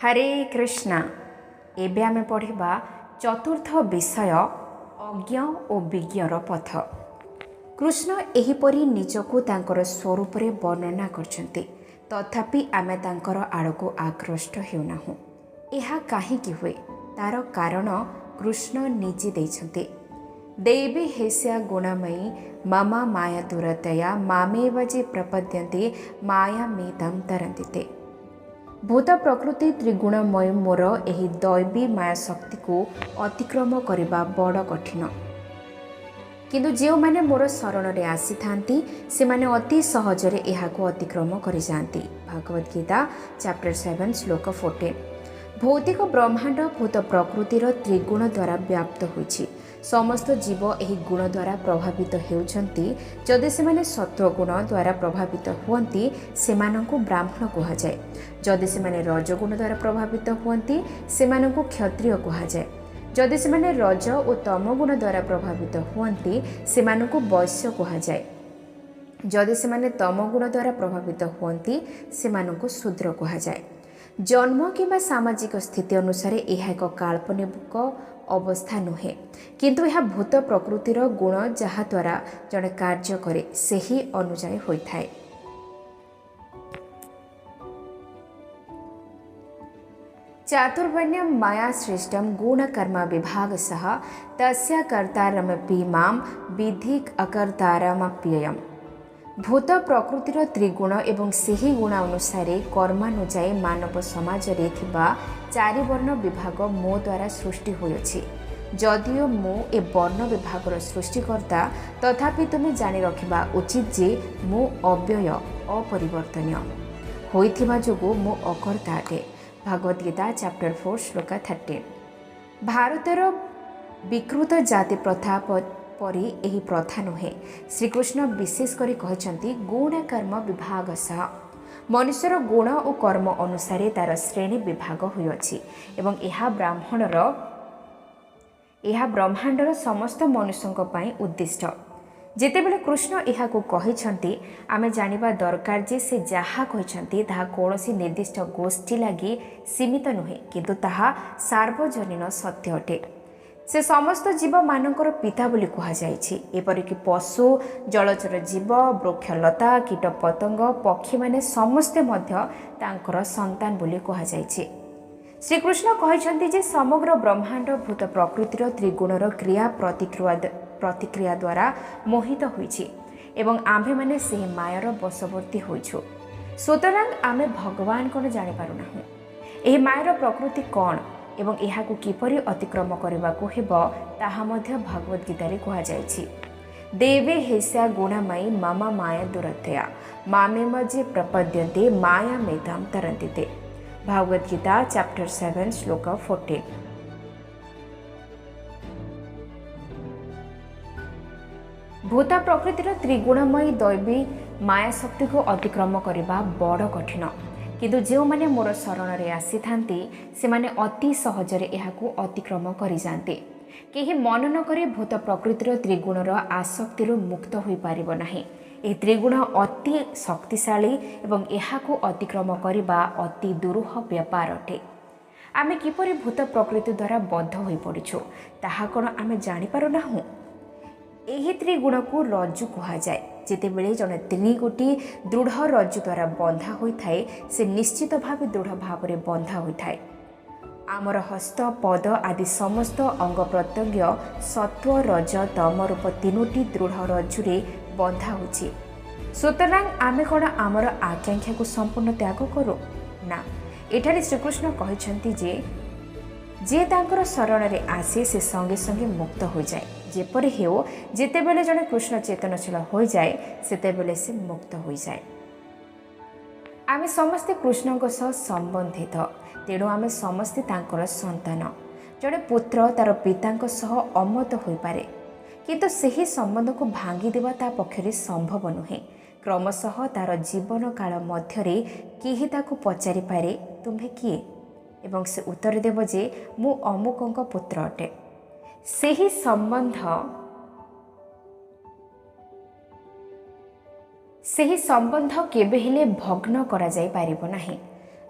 हरे कृष्णा। एबे आमे पढ़िबा चतुर्थ विषय अज्ञ और विज्ञर पथ। कृष्ण एहिपरि निजको तांकर स्वरूप रे वर्णना करछन्ते, तथापि आमे तांकर आड़को आकृष्ट हेउनाहु। एहा काहेकि हुए तार कारण कृष्ण निजे दैछन्ते। देवी हेस्या गुणमयी मम माया दुरतया मामेव जे प्रपद्यन्ते माया मेदं तरन्ति। भूत प्रकृति त्रिगुणमय मोर एही दैवी माया शक्ति को अतिक्रम करने बड़ कठिन, किंतु जो माने मोर शरण में आसी थांती से माने अति सहजरे एहाको अतिक्रम करि जांती। भागवत गीता चैप्टर 7 श्लोक 14। भौतिक ब्रह्मांड भूत प्रकृतिर त्रिगुण द्वारा व्याप्त होइछि। समस्त जीव एही गुण द्वारा प्रभावित हेउछन्ति। जदि सेमाने सत्वगुण द्वारा प्रभावित हुअन्ति सेमानंकु ब्राह्मण कुहा जाय। जदि सेमाने रजगुण द्वारा प्रभावित हुअन्ति सेमानंकु क्षत्रिय कुहा जाय। जदि सेमाने रज और तमगुण द्वारा प्रभावित हुअन्ति सेमानंकु वैश्य कुहा जाय। जदि सेमाने तमगुण द्वारा प्रभावित हुअन्ति सेमानंकु शूद्र कुहा जाय। जन्म किंबा सामाजिक स्थिति अनुसार यह एक काल्पनिक अवस्था नुहे, किंतु यह भूत प्रकृतिर गुण जहा द्वारा जड़े कार्य करे सही अनुजाई होइथाय। चातुर्वर्ण्य माया सृष्टम गुण कर्म विभाग सह तस्य कर्तारमपि माम विधि अकर्तारमप्ययम्। भूत प्रकृतिर त्रिगुण एवं सही गुण अनुसार कर्मानुजाई मानव समाज रे थिबा चारि वर्ण विभाग मो द्वारा सृष्टि होइछि। जदियो मो ए वर्ण विभागर सृष्टिकर्ता, तथापि तुमे जानि रखिबा उचित जे मो अव्यय अपरिवर्तनीय होइथिबा जोगु मो अकर्ता अटे। भागवत गीता चैप्टर 4 श्लोक 13। भारतर विकृत जाति प्रथा परी एही प्रथा नुहे। श्रीकृष्ण विशेष करी कहचंती गुण कर्म विभाग सह। मनुष्यर गुण और कर्म अनुसार तार श्रेणी विभाग होइछि एवं यह ब्रह्मांडर समस्त मनुष्यों पई उद्दिष्ट। जेतेबेले कृष्ण एहाकु कहिछंती आमे जानिबा दरकार जे से जहा कहिछंती ताहा कोनोसी निर्दिष्ट गोष्ठी लागि सीमित नुहे, किंतु ताहा सार्वजनीन सत्य अटे। से समस्त जीव मानकर पिता बोली कहा जायछि। एपरिक पशु, जलचर जीव, वृक्षलता, कीट पतंग, पक्षी माने समस्ते मध्य तांकर संतान बोली कहा जायछि। श्रीकृष्ण कहिछन्ति जे समग्र ब्रह्मांड भूत प्रकृतिर त्रिगुणर क्रिया प्रतिक्रिया द्वारा मोहित होइछि एवं आम्भे माने सेही मायार वशवर्ती होइछु। सुतरां आमे भगवान कोन जानि पारुनाहु। एही मायार प्रकृति कोन एवं एहाकु किपरि अतिक्रम करबाकु हेबो ताहा मध्य भागवत गीतारे कहा जायछि। देवे हेस्या गुणमयी मम माया दुरतया मामेव जे प्रपद्यन्ते माया मेदं तरन्ति। भागवत गीता चैप्टर 7 श्लोक 14। भूता प्रकृतिर त्रिगुणमयी दैवी माया शक्ति को अतिक्रम करबा बड़ कठिन, किंतु जो माने मोर शरण रे आसी थांती से माने अति सहजरे एहाकु अतिक्रम करि जांते। केही मन न करे भूत प्रकृतिर त्रिगुणर आसक्तिरु मुक्त होई पारिबो नाही। ए त्रिगुण अति शक्तिशाली एवं एहाकु अतिक्रम करबा अति दुरूह व्यापार अटे। आमे किपरि भूत प्रकृति द्वारा बद्ध होई पड़िछु ताहा कोन आमे जानि पारु नाहु। एही त्रिगुण को रज्जु कहा जाए। जेतेबेले जने त्रिगुटी दृढ़ रज्जु द्वारा बंधा होइथाए से निश्चित भाव दृढ़ भाव रे बंधा होइथाए। आमर हस्त पद आदि समस्त अंग प्रत्यंग सत्व रज तम रूप तीनोटी दृढ़ रज्जु रे बंधा होछि। सुतरां आमे कोन आमर आकांक्षा को संपूर्ण त्याग करू ना। एठारे श्रीकृष्ण कहिछन्ति जे तांकर शरण रे आसे से संगे संगे मुक्त हो जाए। जेपरि हेउ जेतेबेले जने कृष्ण चेतनशील हो जाए सेतेबेले से मुक्त हो जाए। आमे समस्ते कृष्णଙ୍କ सह संबंधित, तेणु आमे समस्ते तांकर संतान। जड़े पुत्र तार पिताଙ୍କ सह अमत होई पारे, किंतु सही संबंध को भांगी देवा ता पक्षरे संभव नुहे। क्रमशः तार जीवन काल मध्यरे केही ताकु पचारि पारे तुम्हे किए, एवं से उत्तर देव जे मु अमुकଙ୍କ पुत्र अटे। सेही संबंध केबे हेले भग्न करा जाई पारिबो नाही।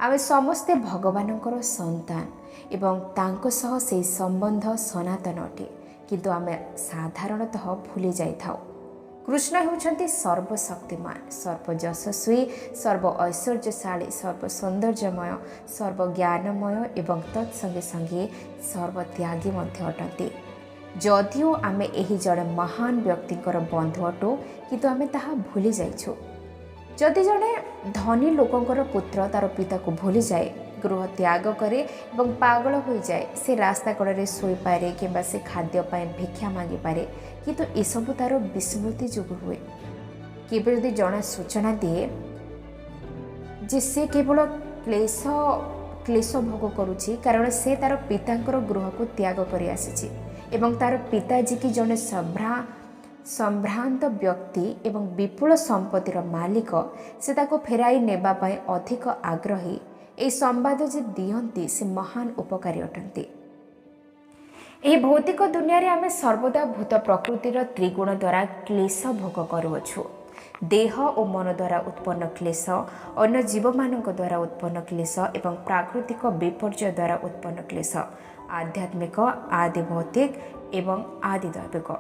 आमे समस्ते भगवानଙ୍କର सन्तान एवं तांको सह से संबंध सनातन अटे किंतु आमे साधारणतः भूली जाइथाउ। कृष्ण हेउछन्ति सर्वशक्तिमान, सर्वयशस्वी, सर्व ऐश्वर्यशाली, सर्व सौंदर्यमय, सर्व ज्ञानमय एवं तत्संगे संगे सर्वत्यागी मध्य अटन्ति। जदिओ आमे एही जड़े महान व्यक्तिंकर बंधु अटो किंतु आमे ताहा भूली जाइछु। जदि जड़े धनी लोकंकर पुत्र तार पिता को भूली जाए, गृह त्याग करे एवं पागल हो जाए, से रास्ता कड़े शोई पारे किंबा से खाद्य पाए भिक्षा मांगी पारे किंतु एसबू तार विस्मृति जोगु हुए। केवल यदि जड़े सूचना दिए जे से केवल क्लेश भोग करुछि कारण से तार पितांकर गृह को त्याग करि आसीछि एवं तार पिताजी की जड़े संभ्रांत व्यक्ति एवं विपुल संपत्तिर मालिक से ताको फेराई नेबा पाए अधिक आग्रही ए संवाद जे दियंती से महान उपकारी अटंती। एही भौतिक दुनिया रे आमे सर्वदा भूत प्रकृतिर त्रिगुण द्वारा क्लेश भोग करुअछु। देह और मन द्वारा उत्पन्न क्लेश, अन्य जीव मानक द्वारा उत्पन्न क्लेश एवं प्राकृतिक विपर्य द्वारा उत्पन्न क्लेश, आध्यात्मिक, आदि भौतिक एवं आदि दैविक।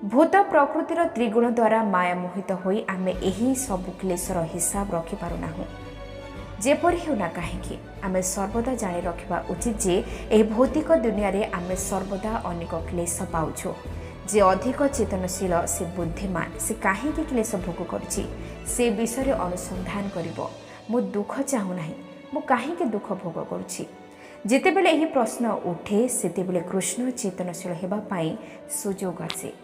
भूत प्रकृतिर त्रिगुण द्वारा माया मोहित होई आमे एही सबु क्लेशर हिसाब रखि पारुनाहु। जेपरि हेउना काहेकि आमे सर्वदा जानि रखिबा उचित जे एही भौतिक दुनिया रे आमे सर्वदा अनेक क्लेश पाउछु। जे अधिक चेतनशील से बुद्धिमान से काहेकि क्लेश भोग करछि से विषय अनुसंधान करिवो। मु दुख चाहू नाही, मु काहेकि दुख भोग करुछि। जेतेबेले एही प्रश्न उठे सेतेबेले कृष्ण चेतनशील हेबा पाई सुजोग आसे।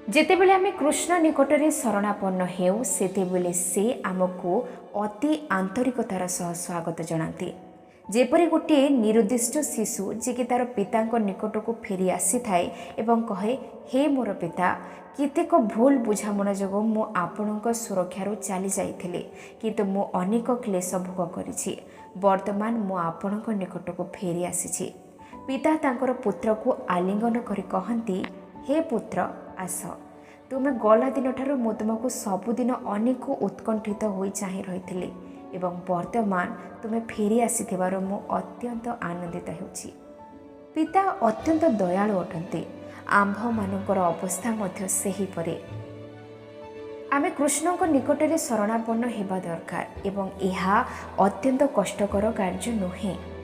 जेतेबेले आमे कृष्ण निकटरे शरणापन्न हेउ सेतेबेले से आमको अति आंतरिकतार सह स्वागत जनाती। जेपरि गोटे निरुद्दिष्ट शिशु जे कि तार पितांक निकट को फेरी आसी थाए एवं कहे, हे मोर पिता, केतेक भूल बुझामणा जोगो मु आपणक सुरक्षारु चली जाइथिले किंतु मु अनेक क्लेश भोग करिछि। वर्तमान मु आपणक निकट को फेरी आसीछि। पिता तांकर पुत्र को आलिंगन करी कहंती, हे पुत्र आस, तुमे गला दिन ठारू मु तुमको सबुदिन अनेक उत्कंठित होई चाहि रहिथिले एवं वर्तमान तुमे फेरी आसीथिबार मु अत्यंत आनंदित हेउछि। पिता अत्यंत दयालु अटंती। आंभ मानकर अवस्था मध्य सेही परे। आमे कृष्णक निकटरे शरणापन्न हेबा दरकार एवं एहा अत्यंत कष्टकर कार्य नुहे।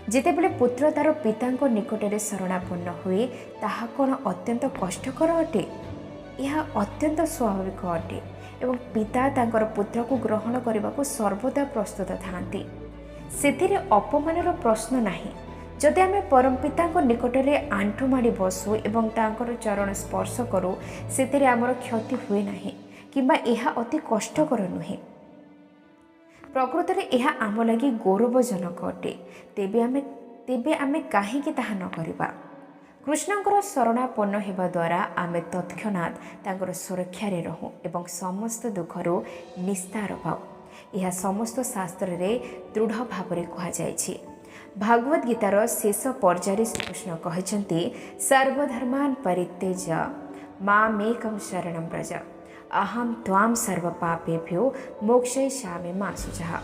जेतेबेले पुत्र तार पितांक निकटरे शरणापन्न हुए ताहा कोन अत्यंत कष्टकर अटे? यह अत्यंत स्वाभाविक अटे एवं पिता तांकर पुत्र को ग्रहण करने को सर्वदा प्रस्तुत थांती। सेथिरे अपमानर प्रश्न नाही। जदि आमे परम पिता निकटरे आंठु माड़ी बसु एवं तांकर चरण स्पर्श करू सेथिरे आमर क्षति हुए नाही किंबा एहा अति कष्टकर नुहे। प्रकृतरे एहा आम लगी गौरवजनक अटे। तेबे आमे काहेकि ताहा न करिबा? कृष्णंकर शरणापन्न हेबा द्वारा आमे तत्क्षणात तांकर सुरक्षा रे रहू एवं समस्त दुखरू निस्तार पाऊ। यह समस्त शास्त्र रे दृढ़ भावरे कहा जायछि। भागवत गीतार शेष पर्यायर कृष्ण कहचंती, सर्वधर्मान परित्यज्य मामेकं शरणं व्रज, अहम त्वां सर्व पापेभ्यो मोक्षयिष्यामि मा शुचः।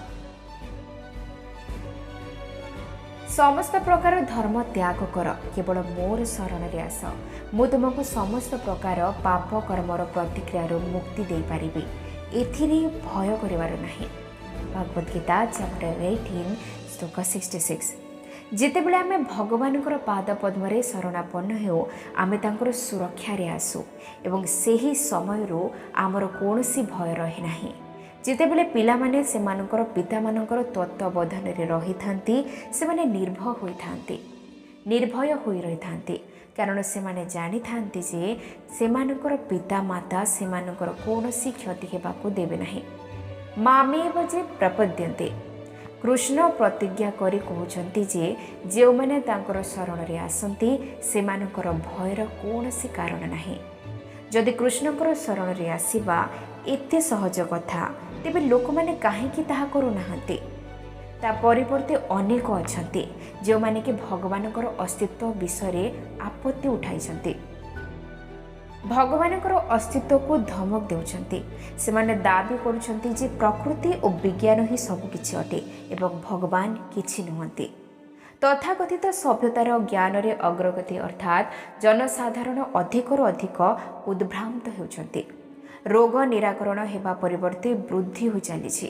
समस्त प्रकार धर्म त्याग कर, केवल मोर शरण रे आस, मु तुमको समस्त प्रकार पाप कर्मर प्रतिक्रिया मुक्ति दे पारिबी। एथिरे भय करिवार नाही। भागवत गीता चैप्टर 18 श्लोक 66। जेतेबेले आमे भगवानकर पाद पद्मरे शरणापन्न हेउ आमे तांकर सुरक्षा रे आसु एवं सेही समयरू आमर कोनोसी भय रहे नाही। जेतेबेले पिला माने सेमानकर पिता मानकर तत्त्वावधान रे रही थांती सेमाने निर्भय होई रही थांती कारण सेमाने जानी थांती जे सेमानकर पिता माता सेमानकर कोनोसी क्षति हेबाकू देबे नाही। मामेव जे प्रपद्यन्ते, कृष्ण प्रतिज्ञा करी कहउछन्ती जे जे माने तांकर शरण रे आसंती सेमानकर भयर कोनोसी कारण नाही। जदि कृष्णकर शरण रे आसीबा एते सहज कथा तेबे लोक माने काहेकि ताहा करू नाहंती? ता परिवर्ते अनेक अछंती जो माने कि भगवानकर अस्तित्व विषय रे आपत्ति उठाइछंती। ଭଗବାନଙ୍କର अस्तित्व ଧମକ ଦେଉଛନ୍ତି। ସେମାନେ ଦାବି କରୁଛନ୍ତି ଯେ ପ୍ରକୃତି ଓ ବିଜ୍ଞାନ ହିଁ ସବୁକିଛି ଅଟେ ଏବଂ ଭଗବାନ କିଛି ନୁହନ୍ତି। ତଥାକଥିତ ସଭ୍ୟତାର ଜ୍ଞାନରେ ଅଗ୍ରଗତି ଅର୍ଥାତ୍ ଜନସାଧାରଣ ଅଧିକରୁ ଅଧିକ ଉଦ୍ଭ୍ରାନ୍ତ ହେଉଛନ୍ତି। ରୋଗ ନିରାକରଣ ହେବା ପରିବର୍ତ୍ତେ ବୃଦ୍ଧି ହୋଇ ଚାଲିଛି।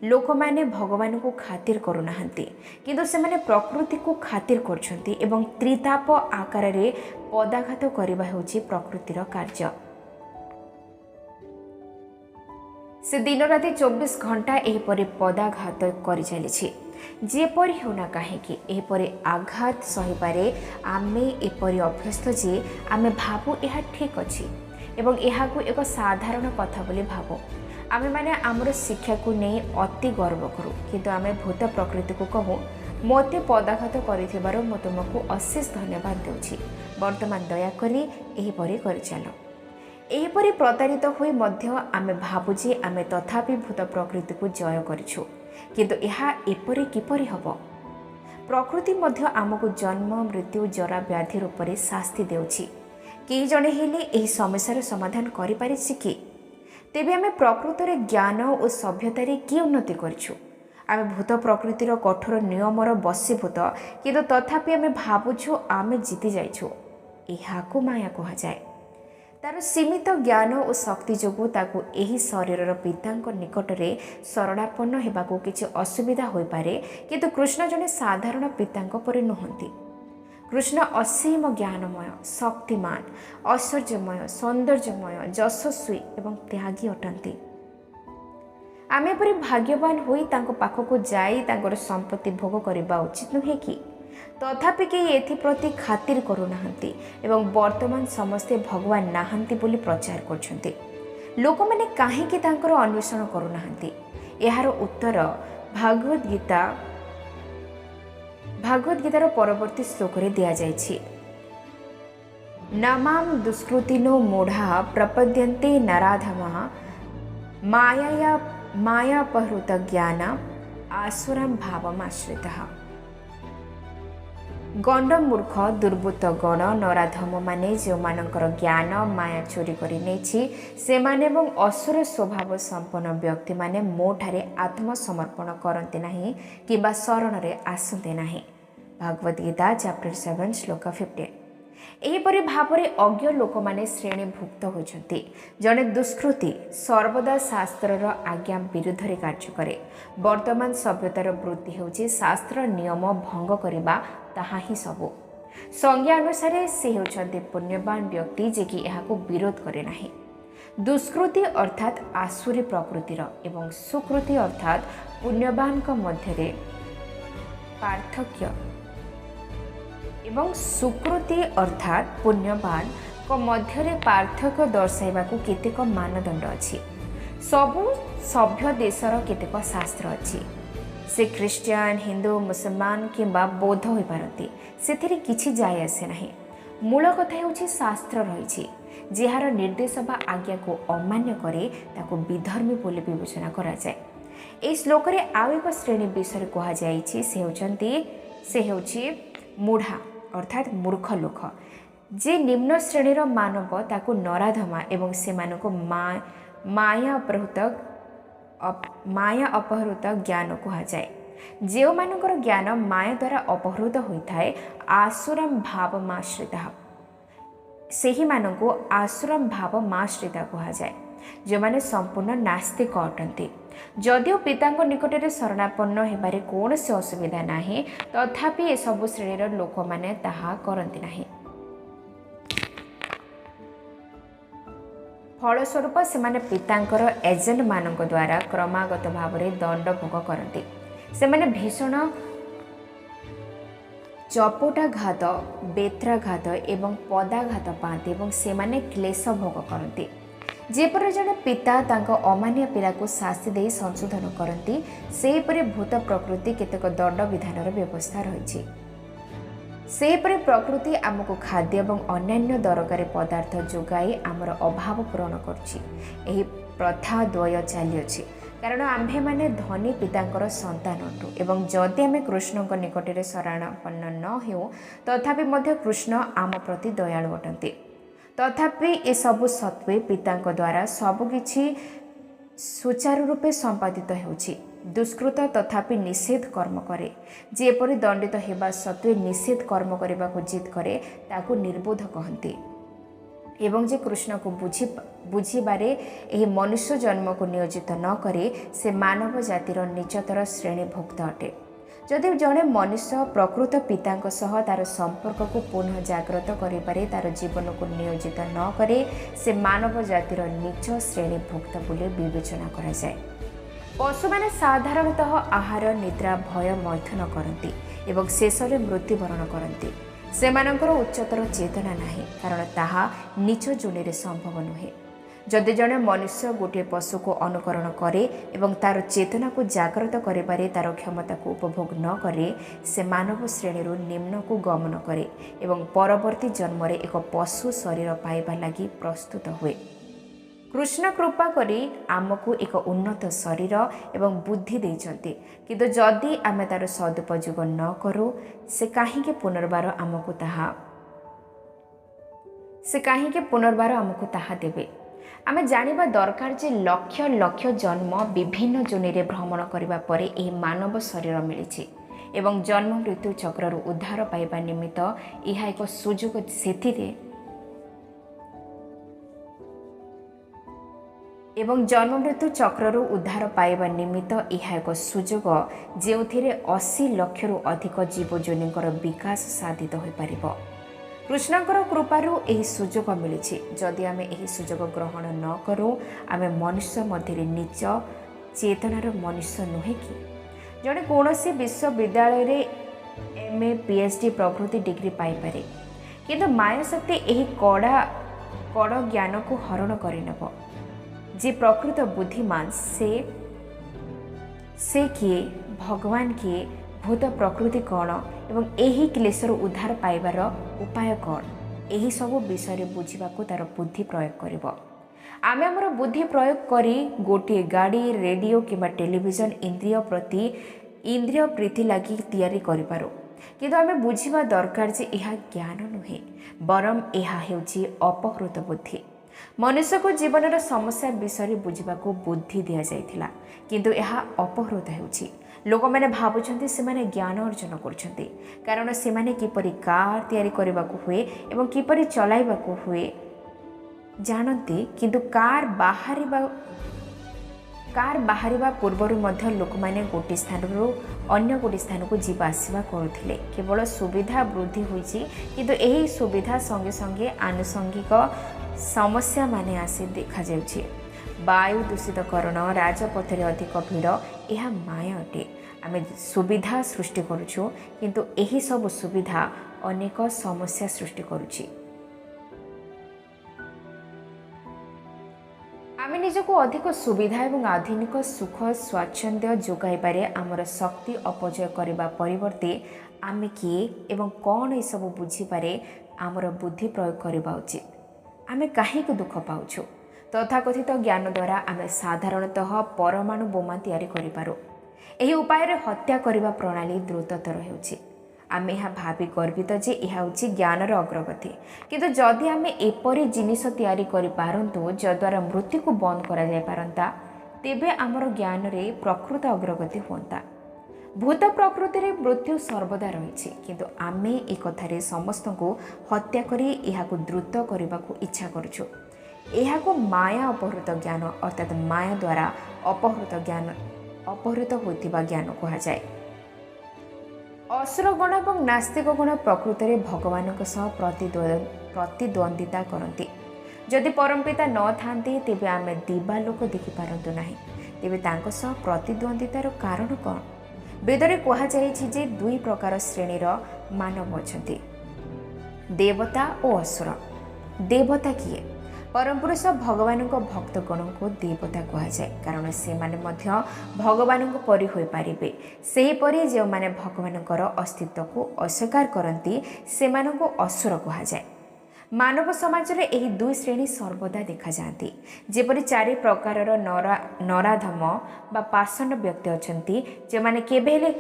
ଲୋକମାନେ ଭଗବାନଙ୍କୁ ଖାତିର କରୁନାହାନ୍ତି, କିନ୍ତୁ ସେମାନେ ପ୍ରକୃତିକୁ ଖାତିର କରୁଛନ୍ତି ଏବଂ ତ୍ରିତାପ ଆକାରରେ ପଦାଘାତ କରିବା ହେଉଛି ପ୍ରକୃତିର କାର୍ଯ୍ୟ। ସେ ଦିନରାତି 24 ଘଣ୍ଟା ଏହିପରି ପଦାଘାତ କରି ଚାଲିଛି। ଯେପରି ହେଉନା କାହିଁକି ଏହିପରି ଆଘାତ ସହିବାରେ ଆମେ ଏପରି ଅଭ୍ୟସ୍ତ ଯେ ଆମେ ଭାବୁ ଏହା ଠିକ୍ ଅଛି ଏବଂ ଏହାକୁ ଏକ ସାଧାରଣ କଥା ବୋଲି ଭାବୁ। ଆମେମାନେ ଆମର ଶିକ୍ଷାକୁ ନେଇ ଅତି ଗର୍ବ କରୁ, କିନ୍ତୁ ଆମେ ଭୂତ ପ୍ରକୃତିକୁ କହୁ ମୋତେ ପଦାଘାତ କରିଥିବାରୁ ମୁଁ ତୁମକୁ ଅଶେଷ ଧନ୍ୟବାଦ ଦେଉଛି, ବର୍ତ୍ତମାନ ଦୟାକରି ଏହିପରି କରିଚାଲ। ଏହିପରି ପ୍ରତାରିତ ହୋଇ ମଧ୍ୟ ଆମେ ଭାବୁ ଯେ ଆମେ ତଥାପି ଭୂତ ପ୍ରକୃତିକୁ ଜୟ କରିଛୁ, କିନ୍ତୁ ଏହା ଏପରି କିପରି ହେବ? ପ୍ରକୃତି ମଧ୍ୟ ଆମକୁ ଜନ୍ମ ମୃତ୍ୟୁ ଜରା ବ୍ୟାଧି ରୂପରେ ଶାସ୍ତି ଦେଉଛି। କେହି ଜଣେ ହେଲେ ଏହି ସମସ୍ୟାର ସମାଧାନ କରିପାରିଛି କି? ତେବେ ଆମେ ପ୍ରକୃତରେ ଜ୍ଞାନ ଓ ସଭ୍ୟତାରେ କି ଉନ୍ନତି କରିଛୁ? ଆମେ ଭୂତ ପ୍ରକୃତିର କଠୋର ନିୟମର ବଶୀଭୂତ, କିନ୍ତୁ ତଥାପି ଆମେ ଭାବୁଛୁ ଆମେ ଜିତି ଯାଇଛୁ। ଏହାକୁ ମାୟା କୁହାଯାଏ। ତାର ସୀମିତ ଜ୍ଞାନ ଓ ଶକ୍ତି ଯୋଗୁଁ ତାକୁ ଏହି ଶରୀରର ପିତାଙ୍କ ନିକଟରେ ଶରଣାପନ୍ନ ହେବାକୁ କିଛି ଅସୁବିଧା ହୋଇପାରେ, କିନ୍ତୁ କୃଷ୍ଣ ଜଣେ ସାଧାରଣ ପିତାଙ୍କ ପରି ନୁହନ୍ତି। କୃଷ୍ଣ ଅସୀମ ଜ୍ଞାନମୟ, ଶକ୍ତିମାନ, ଐଶ୍ୱର୍ଯ୍ୟମୟ, ସୌନ୍ଦର୍ଯ୍ୟମୟ, ଯଶସ୍ୱୀ ଏବଂ ତ୍ୟାଗୀ ଅଟନ୍ତି। ଆମେ ଏପରି ଭାଗ୍ୟବାନ ହୋଇ ତାଙ୍କ ପାଖକୁ ଯାଇ ତାଙ୍କର ସମ୍ପତ୍ତି ଭୋଗ କରିବା ଉଚିତ ନୁହେଁ କି? ତଥାପି କେହି ଏଥିପ୍ରତି ଖାତିର କରୁନାହାନ୍ତି ଏବଂ ବର୍ତ୍ତମାନ ସମସ୍ତେ ଭଗବାନ ନାହାନ୍ତି ବୋଲି ପ୍ରଚାର କରୁଛନ୍ତି। ଲୋକମାନେ କାହିଁକି ତାଙ୍କର ଅନ୍ୱେଷଣ କରୁନାହାନ୍ତି? ଏହାର ଉତ୍ତର ଭାଗବତ ଗୀତାର ପରବର୍ତ୍ତୀ ଶ୍ଲୋକରେ ଦିଆଯାଇଛି। ନମାଂ ଦୁଷ୍କୃତିନୋ ମୂଢ଼ା ପ୍ରପଦ୍ୟନ୍ତେ ନରାଧମଃ ମାୟାପହୃତ ଜ୍ଞାନ ଆସୁରଂ ଭାବମାଶ୍ରିତଃ। ଗଣ୍ଡମୂର୍ଖ ଦୁର୍ବୃତ୍ତ ଗଣ ନରାଧମମାନେ ଯେଉଁମାନଙ୍କର ଜ୍ଞାନ ମାୟା ଚୋରି କରି ନେଇଛି, ସେମାନେ ଏବଂ ଅସୁର ସ୍ୱଭାବ ସମ୍ପନ୍ନ ବ୍ୟକ୍ତିମାନେ ମୋଠାରେ ଆତ୍ମସମର୍ପଣ କରନ୍ତି ନାହିଁ କିମ୍ବା ଶରଣରେ ଆସନ୍ତି ନାହିଁ। ଭାଗବତ ଗୀତା ଚାପ୍ଟର 7 ଶ୍ଲୋକ 15। ଏହିପରି ଭାବରେ ଅଜ୍ଞ ଲୋକମାନେ ଶ୍ରେଣୀଭୁକ୍ତ ହୋଇଛନ୍ତି। ଜଣେ ଦୁଷ୍କୃତି ସର୍ବଦା ଶାସ୍ତ୍ରର ଆଜ୍ଞା ବିରୁଦ୍ଧରେ କାର୍ଯ୍ୟ କରେ। ବର୍ତ୍ତମାନ ସଭ୍ୟତାର ବୃତ୍ତି ହେଉଛି ଶାସ୍ତ୍ର ନିୟମ ଭଙ୍ଗ କରିବା, ତାହା ହିଁ ସବୁ। ସଂଜ୍ଞା ଅନୁସାରେ ସେ ହେଉଛନ୍ତି ପୁଣ୍ୟବାନ ବ୍ୟକ୍ତି ଯିଏକି ଏହାକୁ ବିରୋଧ କରେ ନାହିଁ। ଦୁଷ୍କୃତି ଅର୍ଥାତ୍ ଆସୁରୀ ପ୍ରକୃତିର ଏବଂ ସୁକୃତି ଅର୍ଥାତ୍ ପୁଣ୍ୟବାନଙ୍କ ମଧ୍ୟରେ ପାର୍ଥକ୍ୟ ଏବଂ ସୁକୃତି ଅର୍ଥାତ୍ ପୁଣ୍ୟବାନଙ୍କ ମଧ୍ୟରେ ପାର୍ଥକ୍ୟ ଦର୍ଶାଇବାକୁ କେତେକ ମାନଦଣ୍ଡ ଅଛି। ସବୁ ସଭ୍ୟ ଦେଶର କେତେକ ଶାସ୍ତ୍ର ଅଛି। ସେ ଖ୍ରୀଷ୍ଟିଆନ, ହିନ୍ଦୁ, ମୁସଲମାନ କିମ୍ବା ବୌଦ୍ଧ ହୋଇପାରନ୍ତି, ସେଥିରେ କିଛି ଯାଏ ଆସେ ନାହିଁ। ମୂଳ କଥା ହେଉଛି ଶାସ୍ତ୍ର ରହିଛି। ଯାହାର ନିର୍ଦ୍ଦେଶ ବା ଆଜ୍ଞାକୁ ଅମାନ୍ୟ କରେ ତାକୁ ବିଧର୍ମୀ ବୋଲି ବିବେଚନା କରାଯାଏ। ଏହି ଶ୍ଲୋକରେ ଆଉ ଏକ ଶ୍ରେଣୀ ବିଷୟରେ କୁହାଯାଇଛି। ସେ ହେଉଛି ମୂଢ଼ା ଅର୍ଥାତ୍ ମୂର୍ଖ ଲୋକ। ଯେ ନିମ୍ନ ଶ୍ରେଣୀର ମାନବ ତାକୁ ନରାଧମା ଏବଂ ସେମାନଙ୍କୁ ମାୟା ଅପହୃତ ଜ୍ଞାନ କୁହାଯାଏ। ଯେଉଁମାନଙ୍କର ଜ୍ଞାନ ମାୟା ଦ୍ୱାରା ଅପହୃତ ହୋଇଥାଏ, ଆସୁରମ୍ ଭାବମାଶ୍ରିତା, ସେହିମାନଙ୍କୁ ଆସୁରମ୍ ଭାବମାଶ୍ରିତା କୁହାଯାଏ, ଯେଉଁମାନେ ସମ୍ପୂର୍ଣ୍ଣ ନାସ୍ତିକ ଅଟନ୍ତି। ଯଦିଓ ପିତାଙ୍କ ନିକଟରେ ଶରଣାପନ୍ନ ହେବାରେ କୌଣସି ଅସୁବିଧା ନାହିଁ, ତଥାପି ଏସବୁ ଶ୍ରେଣୀର ଲୋକମାନେ ତାହା କରନ୍ତି ନାହିଁ। ଫଳସ୍ୱରୂପ ସେମାନେ ପିତାଙ୍କର ଏଜେଣ୍ଟମାନଙ୍କ ଦ୍ୱାରା କ୍ରମାଗତ ଭାବରେ ଦଣ୍ଡ ଭୋଗ କରନ୍ତି। ସେମାନେ ଭୀଷଣ ଚପଟାଘାତ, ବେତ୍ରାଘାତ ଏବଂ ପଦାଘାତ ପାଆନ୍ତି ଏବଂ ସେମାନେ କ୍ଲେଶ ଭୋଗ କରନ୍ତି। ଯେପରି ଜଣେ ପିତା ତାଙ୍କ ଅମାନିଆ ପିଲାକୁ ଶାସ୍ତି ଦେଇ ସଂଶୋଧନ କରନ୍ତି, ସେହିପରି ଭୂତ ପ୍ରକୃତି କେତେକ ଦଣ୍ଡ ବିଧାନର ବ୍ୟବସ୍ଥା ରହିଛି। ସେହିପରି ପ୍ରକୃତି ଆମକୁ ଖାଦ୍ୟ ଏବଂ ଅନ୍ୟାନ୍ୟ ଦରକାରୀ ପଦାର୍ଥ ଯୋଗାଇ ଆମର ଅଭାବ ପୂରଣ କରୁଛି। ଏହି ପ୍ରଥା ଦ୍ୱୟ ଚାଲିଅଛି, କାରଣ ଆମ୍ଭେମାନେ ଧନୀ ପିତାଙ୍କର ସନ୍ତାନ ଅଟୁ ଏବଂ ଯଦି ଆମେ କୃଷ୍ଣଙ୍କ ନିକଟରେ ଶରଣାପନ୍ନ ନ ହେଉ, ତଥାପି ମଧ୍ୟ କୃଷ୍ଣ ଆମ ପ୍ରତି ଦୟାଳୁ ଅଟନ୍ତି। तथापि ए सबु सत्वे पिता द्वारा सबुकिछि सुचारू रूपे संपादित होउछि। दुष्कृत तथापि निषेध कर्म करे, जेपरि दंडित हेबा सत्वे निषेध कर्म करने को जिद करे ताकू निर्बोध कहते। एवं जे कृष्ण को बुझीबारे एही मनुष्य जन्म को नियोजित न करे से मानव जातिर नीचतर श्रेणीभुक्त अटे। जदि जड़े मनुष्य प्रकृत पिता सह तार संपर्क को पुनः जागृत करिबारे तार जीवन को नियोजित न करे से मानव जातिर नीच श्रेणीभुक्त बोली विवेचना करा जाए। पशु मैंने साधारणतः आहार निद्रा भय मैथुन करती एवं शेष में मृत्युवरण करती। सेमानंकर उच्चतर चेतना नाही, कारण ताहा नीच जोनि संभव नुहे। जदि जड़े मनुष्य गोटे पशु को अनुकरण करे एवं तार चेतना को जागृत करिबारे तार क्षमता को उपभोग न करे से मानव श्रेणी निम्न को गमन करे एवं परवर्ती जन्म रे एक पशु शरीर पाइबा लगी प्रस्तुत हुए। कृष्ण कृपा करी आमको एक उन्नत शरीर एवं बुद्धि देइछन्ति, किंतु जदि आमे तार सदुपयोग न करू से काहेकि पुनर्बार आमको ताहा देबे। आमे जानिबा दरकार जे लक्ष लक्ष जन्म विभिन्न जोनि रे भ्रमण करिबा परे एही मानव शरीर मिलिछि एवं जन्म मृत्यु चक्रर उद्धार पाइबा निमित्त यह एक सुजोग सेथिरे एवं जन्म मृत्यु चक्रर उद्धार पाइबा निमित्त यह एक सुजोग जेउथिरे 80 लाख अधिक जीवजोनिकर विकास साधित हो पारिबो। कृष्णकर कृपारू यही सुजोग मिली। जदि आमे यही सुजोग ग्रहण न करूँ आमे मनुष्य मध्य नीच चेतनार मनुष्य नुहे कि जड़े कौन विश्वविद्यालय MA PhD प्रभृति डिग्री पाइपे, किंतु माया शक्ति यही कड़ ज्ञान को हरण करनेब। जे प्रकृत बुद्धिमान से किए, भगवान किए, भूत प्रकृति कौन एवं यही क्लेशर उद्धार पाइबार उपाय कौन, यही सब विषय बुझा तार बुद्धि प्रयोग करिबो। आमे हमर बुद्धि प्रयोग करी गोटे गाड़ी रेडियो किंबा टेलीविजन इंद्रिय प्रीति लगी तैयारी करिपारो, किंतु आमे बुझिबा दरकार जे यह ज्ञान नुहे बरम यह हेउची अपहृत बुद्धि। मनुष्य को जीवन समस्या विषय बुझा बुद्धि दि जाइथिला, किंतु यह अपहृत हेउची। लोक मैंने भावुंट से माने ज्ञान अर्जन कर कारण से माने किपरि कार तैयारी करने को हुए एवं किपरि चलाइबा को हुए जानते, किंतु कार बाहरिबा पूर्वर मध्य लोक माने गोटे स्थान अन्य गोटे स्थान को जीवा आसवा करुथिले। केवल सुविधा वृद्धि होइछि, किंतु एही सुविधा संगे संगे आनुषंगिक समस्या माने आसे देखा जाउछि। वायु दूषितकरण, राजपथरे अधिक भीड़, यह माया अटे। आमे सुविधा सृष्टि करुछु, किंतु एही सब सुविधा अनेक समस्या सृष्टि करुछि। आमे निजको अधिक सुविधा एवं आधुनिक सुख स्वाच्छंद्य जोगाइबारे आमर शक्ति अपचय करबा परिवर्ते आमे किए एवं कौन ये सब बुझीपारे आमर बुद्धि प्रयोग करबा उचित। आमे काहेकि दुख पाउछु? तथाकथित ज्ञान द्वारा आमे साधारणतः परमाणु बोमा तैयारी करिपारो। एही उपाय रे हत्या करबा प्रणाली द्रुततर हेउछि। आमे यह भावी गर्वित जे यह होछि ज्ञानर अग्रगति, किंतु जदि आमे एपरि जिनिस तैयारी करि पारंतु जद्वारा मृत्यु को बंद करा जाय पारंता, तेबे आमर ज्ञान रे प्रकृत अग्रगति होंता। भूत प्रकृति रे मृत्यु सर्वदा रहिछि, किंतु आमे एक कथारे समस्त को हत्या करी एहाकु द्रुत करबाकू इच्छा करूछु। एहाकू माया अपहृत ज्ञान अर्थात माया द्वारा अपहृत होइतिबा ज्ञान कहा जाए। असुर गण और नास्तिक गण प्रकृति में भगवान प्रतिद्वंदिता करती। जदि परमपिता न थांती तेबे आमे दिवा लोक देखि पारंतु नाही। तेबे तांको सह प्रतिद्वंदितार कारण कौन? वेदरे कहा जायछि जे दुई प्रकार श्रेणीर मानव अछंती, देवता और असुर। देवता किए? परमपुरुष भगवान को भक्तगण को देवता कहा जाए, कारण से माने मध्य भगवान को परि होई पारिबे। सेही परि जे माने भगवान अस्तित्व को अस्वीकार करती से मानक असुर कहा जाए। मानव समाज रे एही दुई श्रेणी सर्वदा देखा जाती। जेपरि चारि प्रकारर नराधम बा पाषंड व्यक्ति अछंती, जे माने केबेले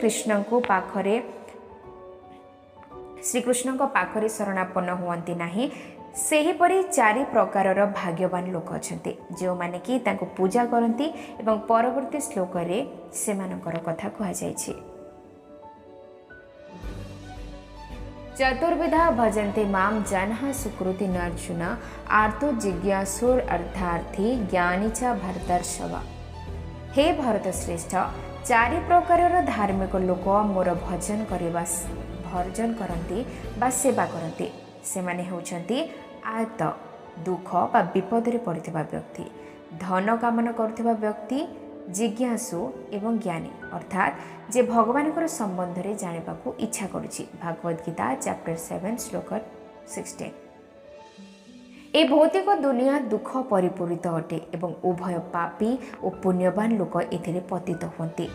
श्रीकृष्ण पाखरे शरणापन्न हुअंती नाही। सेहीपरि चारि प्रकारर भाग्यवान लोक अछन्ति जो माने कि तांको पूजा करती एवं परवर्ती श्लोक रे सेमानकर कथा कहा जायछि। चतुर्विधा भजन्ते माम जनः सुकृति अर्जुन आर्तो जिज्ञासुर अर्थार्थी ज्ञानी च भरतर्षभ। हे भरत श्रेष्ठ, चारि प्रकारर धार्मिक लोक मोर भजन करती बा सेवा करती। सेमाने हेउछन्ति आयत दुख बा विपद रे पड़िथिबा व्यक्ति, धन कामना करुथिबा व्यक्ति, जिज्ञासु एवं ज्ञानी अर्थात जे भगवान संबंध में जानिबाकू इच्छा करुछि। भागवत गीता चैप्टर 7 श्लोक 16। ए भौतिक दुनिया दुख परिपूरित अटे एवं उभय पापी और पुण्यवान लोक एथिरे पतित होती।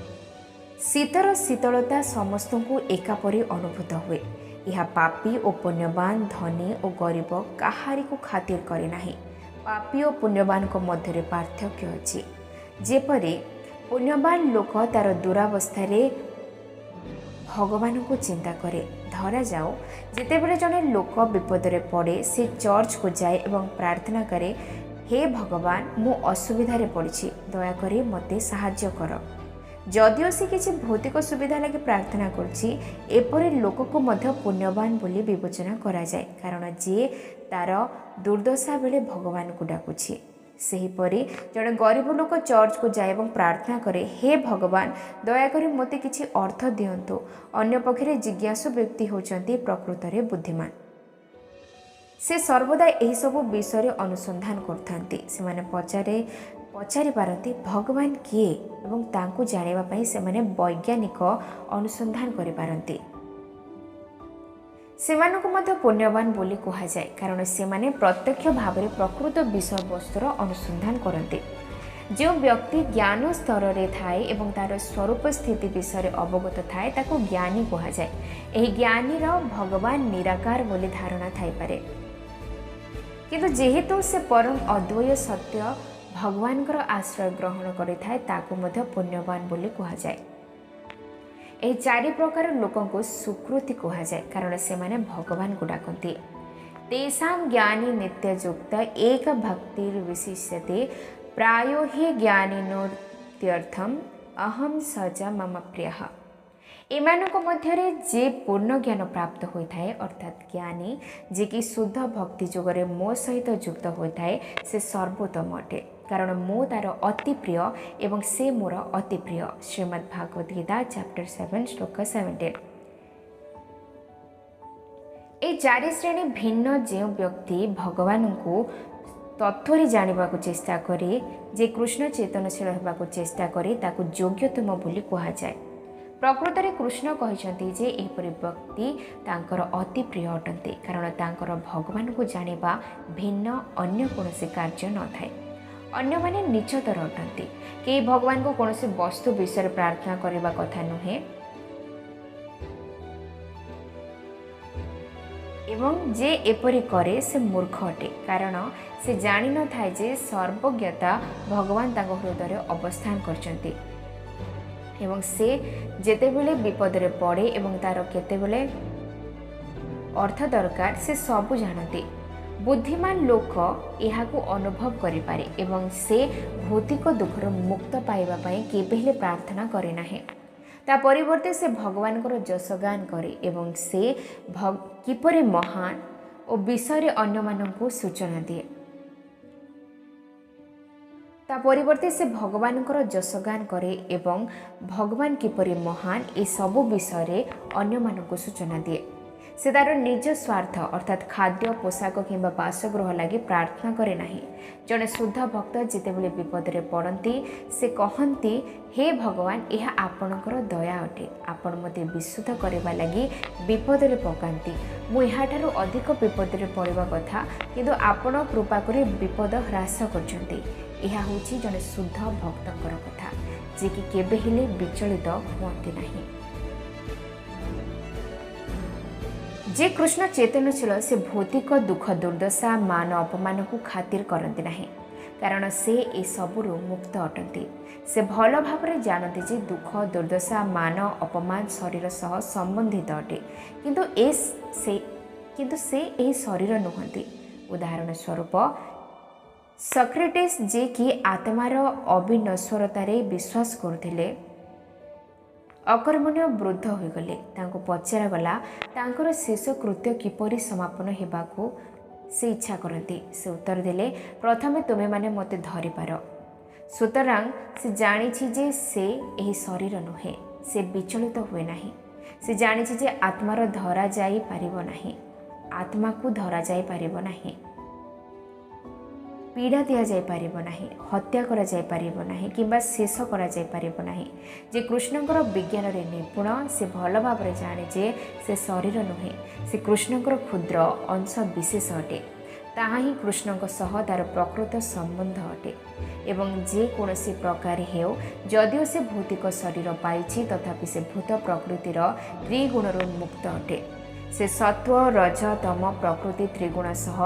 शीतर शीतलता समस्त को एकापरी अनुभूत हुए। यह पापी और पुण्यवान, धनी और गरीब काहारी को खातिर करे नाही। पापी और पुण्यवान को मध्य पार्थक्य अछि। जेपरि पुण्यवान लोक तार दुरावस्था भगवान को चिंता करे। धरा जाओ जितेबले जड़े लोक विपद रे पड़े से चर्च को जाए एवं प्रार्थना करे, हे भगवान मु असुविधा रे पड़ी, दयाकोरी मते साहाय्य कर। जदिओ से किसी भौतिक सुविधा लगे प्रार्थना करुछि, एपरि लोक को मध्य पुण्यवान बोली विवेचना करा जाए, कारण जे तार दुर्दशा बेले भगवान को डाकुछि। सेहीपरि जड़े गरीब लोक चर्च को जाए और प्रार्थना करे, हे भगवान दयाकोरी मते किछि अर्थ दियंतु। अन्य पक्षे जिज्ञासु व्यक्ति होचंती प्रकृत रे बुद्धिमान। से सर्वदा यही सब विषय अनुसंधान करथांती। सेमाने पचारि पारती भगवान किए एवं तांको जानिबा पई सेमाने वैज्ञानिक अनुसंधान करि पारती। सेमानकु मध्य पुण्यवान बोली कहा जाए, कारण सेमाने प्रत्यक्ष भाव में प्रकृत विषय वस्तुर अनुसंधान करते। जो व्यक्ति ज्ञान स्तर रे थाए एवं तार स्वरूप स्थिति विषय अवगत थाए ताको ज्ञानी कहा जाए। एही ज्ञानीर भगवान निराकार बोली धारणा थाई पारे, किंतु जेहेतु से परम अद्वय सत्य भगवानकर आश्रय ग्रहण करि थाए ताको मध्य पुण्यवान बोली कहा जाए। एही चारि प्रकार लोकों को सुकृति कहा जाए, कारण से माने भगवान को डाकती। तेषां ज्ञानी नित्ययुक्त एक भक्तिर विशिष्यते प्रायो हि ज्ञानिनोत्यर्थम अहम सज मम प्रियः। एमानक मध्यरे जे पूर्ण ज्ञान प्राप्त होता है अर्थात ज्ञानी जे कि शुद्ध भक्ति जोगरे मो सहित युक्त होता है, से सर्वोत्तम अटे, कारण मो तार अति प्रिय एवं से मोर अति प्रिय। श्रीमद् भागवत गीता चैप्टर 7 श्लोक 17। ए चारि श्रेणी भिन्न जो व्यक्ति भगवान को तत्वरे जानिबा को चेष्टा करे, जे कृष्ण चेतनशील होगा को चेष्टा करे, ताको योग्यतम बोली कहा जाए। प्रकृत में कृष्ण कहते जे एपरि व्यक्ति तांकर अति प्रिय अटंती, कारण तांकर भगवान को जानिबा भिन्न अन्य कौनसी कार्य न थाए। अन्य माने निचतर अटंती, कि भगवान को कौनसी वस्तु विषय प्रार्थना करने कथा नुहे एवं जे एपरि करे से मूर्ख अटे, कारण से जानि न थाए जे सर्वज्ञता भगवान तांको हृदय अवस्थान करचंती एवं से जेतेबेले विपद रे पड़े एवं तार केतेबेले अर्थ दरकार से सबू जानती। बुद्धिमान लोक यहाकू अनुभव करिपारे एवं से भौतिक दुखर मुक्त पाइबा पई केबेले प्रार्थना करे नाही। ता परिवर्ते से भगवान को जसगान करे एवं से किपरि महान और विषय अन्य माननकू सूचना दिए। ता परिवर्ते से भगवान को जसगान करे एवं भगवान किपरि महान ए सबु विषय अन्य माननकू सूचना दिए। से तार निज स्वार्थ अर्थात खाद्य पोशाक किंबा बासगृह लगी प्रार्थना करे नाही। जड़े शुद्ध भक्त जितेबले विपद रे पड़ती से कहती, हे भगवान यह आपणकर दया अटे, आपण मते विशुद्ध करबा लगी विपद रे पकांती। मु एहाठारु अधिक विपद रे पड़िबा कथा, किंतु आपण कृपा करे विपद ह्रास करछंती। यह होची जड़े शुद्ध भक्तकर कथा, जे कि केबे हेले विचलित होती नाही। जे कृष्ण चेतनशील से भौतिक दुख दुर्दशा मान अपमान को खातिर करते नहीं, कारण से ए सबुरु मुक्त अटंती। से भल भाव जानते जे दुख दुर्दशा मान अपमान शरीर सह संबंधित अटे, किंतु से यही शरीर नुहंती। उदाहरण स्वरूप सक्रेटिस जे कि आत्मार अविनश्वरतार विश्वास करुले अकर्मण्य वृद्ध होगले पचरागला तांकर शेष कृत्य किपरि समापन होगाकू से इच्छा करती से उत्तर देले प्रथमे तुम्हें माने मते धरिपार सुतरां से जानी जे से यही शरीर नुहे से विचलित हुए नहीं से जानी जे आत्मार धरा जाई पारिबो नहीं आत्मा को धरा जाई पारिबो नहीं पीड़ा दि जाई पारिबो नहीं हत्या करा जाई पारिबो नहीं किंबा शेष करा जाई पारिबो नहीं जे कृष्णकर विज्ञान रे निपुण से भल भाव जाने जे से शरीर नुहे से कृष्णकर क्षुद्र अंश विशेष अटे ताहा ही कृष्णଙ୍କ सह तार प्रकृत संबंध अटे एवं जे कोनोसी प्रकार हेउ जदिओ से भौतिक शरीर पाइछि तथापि से भूत प्रकृतिर त्रिगुणरू मुक्त अटे से सत्व रज तम प्रकृति त्रिगुण सह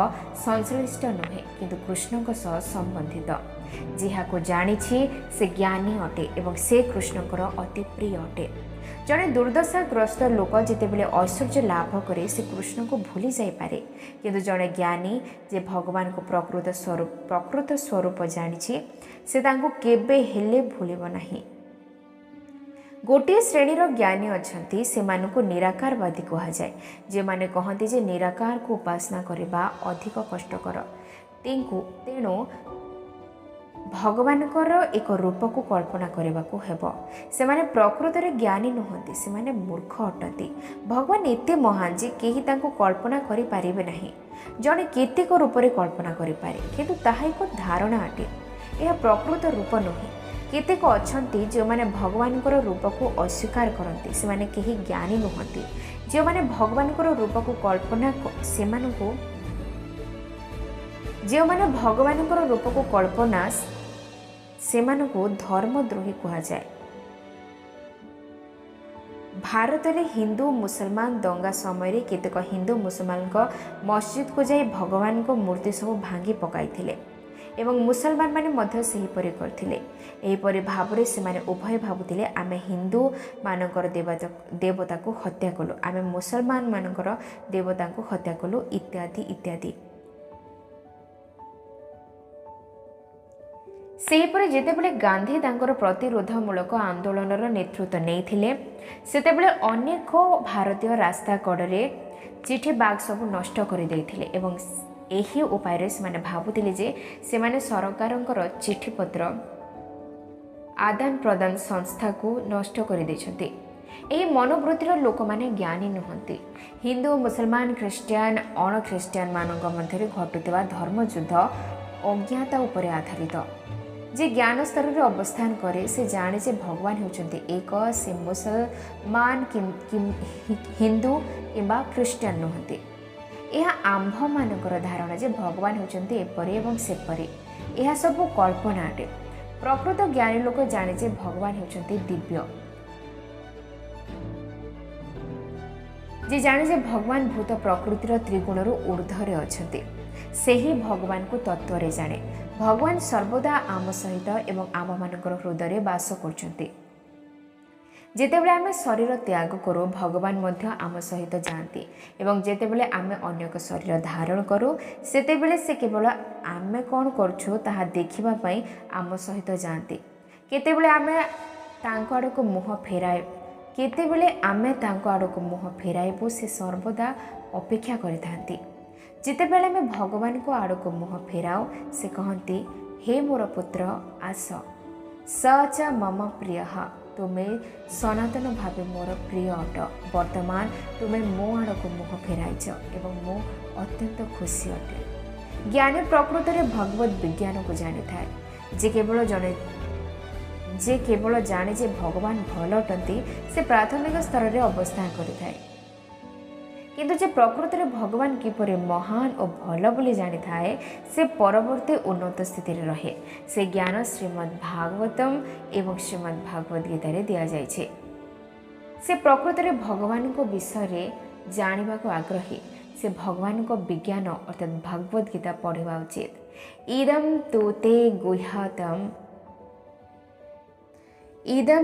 संश्लिष्ट नुहे किंतु कृष्णଙ୍କ सह संबंधित जिहाको जानिछि से ज्ञानी अटे एवं से कृष्णଙ୍କର अति प्रिय अटे जड़े दुर्दशाग्रस्त लोक जितेबले ऐश्वर्य लाभ करे से कृष्ण को भूली जाई पारे किंतु जड़े ज्ञानी जे भगवान को प्रकृत स्वरूप जानिछि से तांको केबे हेले भूलिबो नाही गोटे श्रेणीर ज्ञानी अछंती से मानको निराकारवादी कहा जाए जे माने कहते जे निराकार को उपासना करबा अधिक कष्टकर तेणु भगवानकर एक रूप को कल्पना करने को हेबो से माने प्रकृत रे ज्ञानी नुहंती से माने मूर्ख अटंती भगवान एते महान जे केही तांको कल्पना करि पारिबे नाही जणे केतेक रूप रे कल्पना करि पारे किंतु ताहा एक धारणा अटे यह प्रकृत रूप नुहे केतेक अछंती जो माने भगवानकर रूप को अस्वीकार करती से माने केही ज्ञानी नुहंती जो माने भगवानकर रूप को कल्पना से मानको जो माने भगवानकर रूप को कल्पना से मानको धर्मद्रोही कहा जाए भारत में हिंदू मुसलमान दंगा समय केतेक हिंदू मुसलमान मस्जिद को जाई भगवान को मूर्ति सब भांगी पकाई एवं मुसलमान माने मध्य सेहीपरि करथिले एहीपरि भावरे से माने उभय भाबुथिले आमे हिंदू मानकर देवता को हत्या कलु आमे मुसलमान मानकर देवता को हत्या कलु इत्यादि इत्यादि सेहीपरि जेतेबेले गांधी तांकर प्रतिरोधमूलक आंदोलनर नेतृत्व नेइथिले सेतेबेले अनेक भारतीय रास्ता कड़े चिठी बाग सब नष्ट कर देइथिले एवं एही उपाय से माने भाबुथिले जे से माने सरकारंकर चिठीपत्र आदान प्रदान संस्था को नष्ट कर देछन्ते एही मनोवृत्तिर लोक माने ज्ञानी नुहंती हिंदू मुसलमान ख्रिस्टियान अण ख्रिस्टियान मानक मध्यरे घटुथिबा धर्मयुद्ध अज्ञाता उपरे आधारित जे ज्ञान स्तर रे अवस्थान करे से जाने जे भगवान होचन्ते एक से मुसलमान हिंदू किंबा ख्रिस्टियान नुहंती यह आंभ मानकर धारणा जे भगवान होचन्ते एपरि एवं सेपरि यह सब कल्पना अटे प्रकृत ज्ञानी लोक जाने जे भगवान होचन्ते दिव्य जे जाने जे भगवान भूत प्रकृतिर त्रिगुणरू ऊर्ध्वरे अछन्ते सेही भगवान को तत्व रे जाने भगवान सर्वदा आम सहित एवं आम मानकर हृदय वास करछन्ते जेतेबेले आमे शरीर त्याग करू भगवान मध्य आम सहित जाती एवं जेतेबेले आमे अन्य शरीर धारण करू सेतेबेले से केवल आमे कौन करछु ताहा देखिबा पई आम सहित जाती केतेबेले आमे तांको आडको मुह फेराए केतेबेले आमे तांको आडको मुह फेराइबु से सर्वदा अपेक्षा करिथांती जेतेबेले आमे भगवान को आडको मुह फेराओ से कहंती हे मोर पुत्र आस सच मम प्रियः तुम्हें सनातन भावे मोर प्रिय अट वर्तमान तुम्हें मो आड़ को मुह फेराइच एवं मो अत्यंत खुशी अटे ज्ञानी प्रकृत में भगवत विज्ञान को जानी थाए जे केवल जाने जे भगवान भल अटंती से प्राथमिक स्तर में अवस्थान करिथाए किंतु जे प्रकृत में भगवान किपरि महान और भल बोली जानी थाए से परवर्ती उन्नत स्थिति रहे से ज्ञान श्रीमद् भागवतम एवं श्रीमद् भागवत गीता रे दिया जाइछे से प्रकृत में भगवान को विषय जानिबा को आग्रही से भगवान को विज्ञान अर्थात भागवत गीता पढ़ा उचित इदम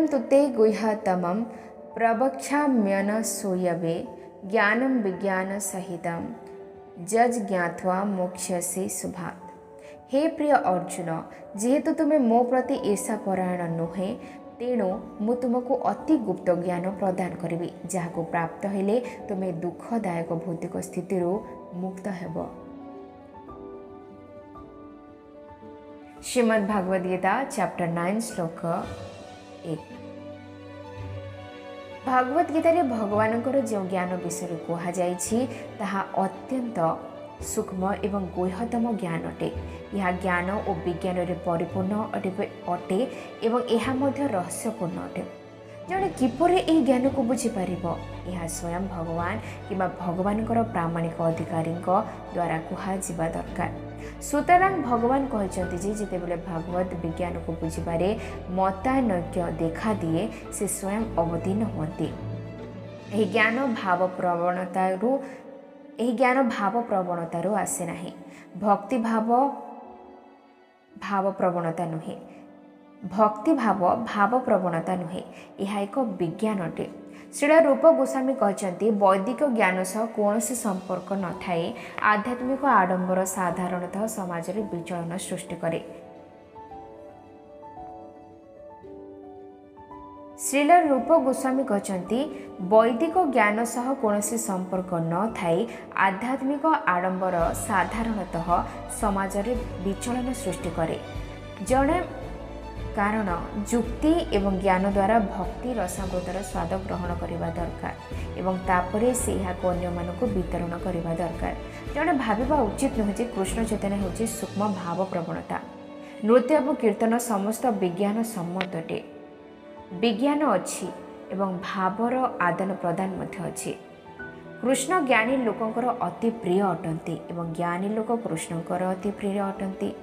तुते गुह्यतमं प्रवक्ष्याम्यन सूयवे ज्ञानम विज्ञान सहितम जज ज्ञात्वा मोक्ष्यसि शुभात्। हे प्रिय अर्जुन, जेहेतु तुम्हें मो प्रति ईर्षापरायण नुहे, तेणु मु तुमको अति गुप्त ज्ञान प्रदान करी, जहाँ प्राप्त हेले तुम्हें दुखदायक भौतिक स्थिति मुक्त हेब। श्रीमद् भागवत गीता चैप्टर 9 श्लोक 1। भागवत गीतार भगवान जो ज्ञान विषय कहुई ताहा अत्यंत सूक्ष्म एवं गुह्यतम ज्ञान अटे। यह ज्ञान और विज्ञान रे परिपूर्ण अटे एवं यह मध्य रहस्यपूर्ण अटे। जड़े किपर यह ज्ञान को बुझीपर यह स्वयं भगवान कि भगवान प्रामाणिक अधिकारी द्वारा कहुआ दरकार। सुतरां भगवान कहते जितेबले भागवत विज्ञान को बुझीबारे मतानैक्य देखा दिए से स्वयं अवतीर्ण होती। यह ज्ञान भाव प्रवणतारू आसे नहीं। भक्ति भाव प्रवणता नुहे। भक्ति भाव प्रवणता नुहे, यह एक विज्ञान अटे। श्रील रूप गोस्वामी कहते वैदिक ज्ञान सह कौन संपर्क न थाए आध्यात्मिक आडंबर साधारणतः समाज में विचलन सृष्टि करे। श्रील रूप गोस्वामी कहते वैदिक ज्ञान सह कौन संपर्क न थाए आध्यात्मिक आडंबर साधारणतः समाज में विचलन सृष्टि करे। जड़े कारण जुक्ति एवं ज्ञान द्वारा भक्ति रसामृतर स्वाद ग्रहण करने दरकार एवं तापरे से यहाँ अन्य मानक वितरण करने दरकार। जड़े भाविबा उचित नुहे जे कृष्ण चैतन्य होची सूक्ष्म भाव प्रवणता। नृत्य और कीर्तन समस्त विज्ञान सम्मत अटे। विज्ञान अच्छी एवं भावर आदान प्रदान मध्य अच्छी। कृष्ण ज्ञानी लोकंकर अति प्रिय अटंती एवं ज्ञानी लोक कृष्णकर अति प्रिय अटंती।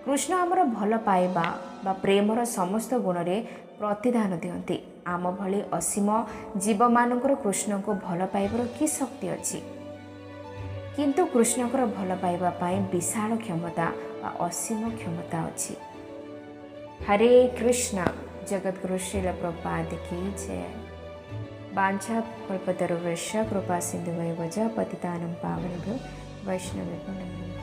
कृष्ण आमर भल पाइबा बा प्रेमर समस्त गुण में प्रतिदान दियंती। आम भली असीम जीव मानकर कृष्ण को भल पाइबार कि शक्ति अच्छी, किंतु कृष्णकर भल पाइबा पाई विशाल क्षमता बा असीम क्षमता अच्छी। हरे कृष्ण। जगद्गुरु श्रील प्रभुपाद की जय। वांछा कल्पतरुभ्यश्च कृपा सिंधुभ्यो पतितानं पावनेभ्यो वैष्णवेभ्यो नमः।